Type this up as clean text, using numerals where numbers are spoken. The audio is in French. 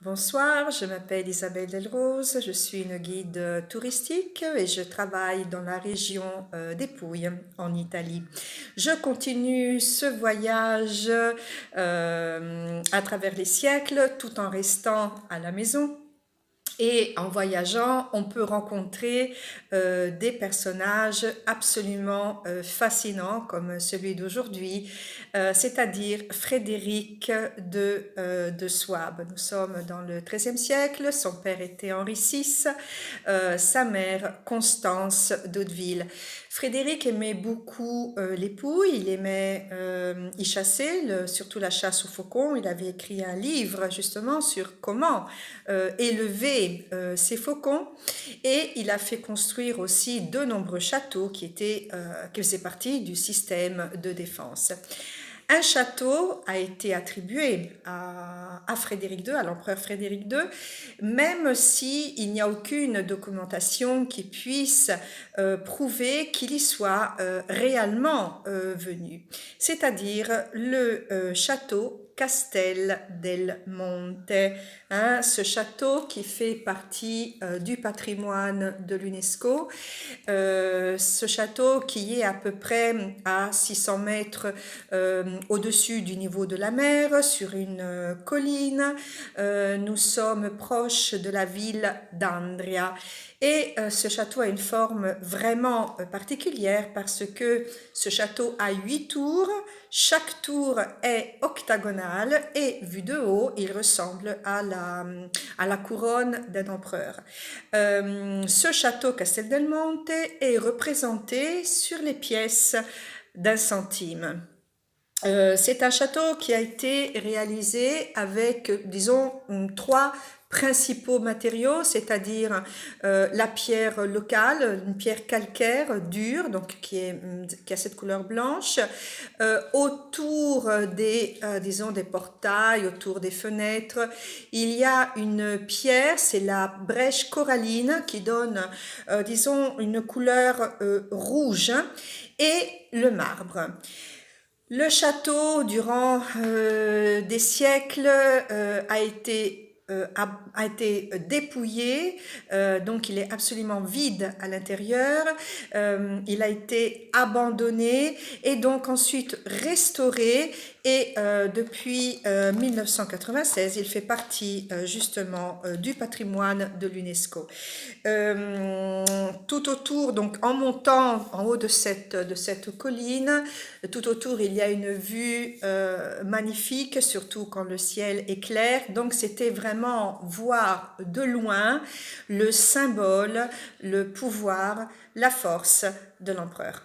Bonsoir, je m'appelle Isabelle Delrose, je suis une guide touristique et je travaille dans la région des Pouilles en Italie. Je continue ce voyage à travers les siècles tout en restant à la maison. Et en voyageant, on peut rencontrer des personnages absolument fascinants comme celui d'aujourd'hui, c'est-à-dire Frédéric de Souabe. Nous sommes dans le XIIIe siècle, son père était Henri VI, sa mère Constance d'Hauteville. Frédéric aimait beaucoup les pouilles, il aimait y chasser, surtout la chasse aux faucons. Il avait écrit un livre justement sur comment élever ces faucons, et il a fait construire aussi de nombreux châteaux qui faisaient partie du système de défense. Un château a été attribué à Frédéric II, à l'empereur Frédéric II, même s'il n'y a aucune documentation qui puisse prouver qu'il y soit réellement venu. C'est-à-dire le château Castel del Monte, hein, ce château qui fait partie du patrimoine de l'UNESCO, ce château qui est à peu près à 600 mètres au-dessus du niveau de la mer, sur une colline. Nous sommes proches de la ville d'Andria. Et ce château a une forme vraiment particulière parce que ce château a 8 tours. Chaque tour est octagonale et vu de haut, il ressemble à la couronne d'un empereur. Ce château Castel del Monte est représenté sur les pièces d'un centime. C'est un château qui a été réalisé avec, disons, trois principaux matériaux, c'est-à-dire la pierre locale, une pierre calcaire dure, donc qui a cette couleur blanche, autour disons, des portails, autour des fenêtres, il y a une pierre, c'est la brèche coralline qui donne, disons, une couleur rouge, et le marbre. Le château, durant des siècles, a été dépouillé, donc il est absolument vide à l'intérieur, il a été abandonné et donc ensuite restauré, et depuis 1996 il fait partie justement du patrimoine de l'UNESCO. Tout autour, donc en montant en haut de cette colline, tout autour il y a une vue magnifique, surtout quand le ciel est clair, donc c'était vraiment voir de loin le symbole, le pouvoir, la force de l'empereur.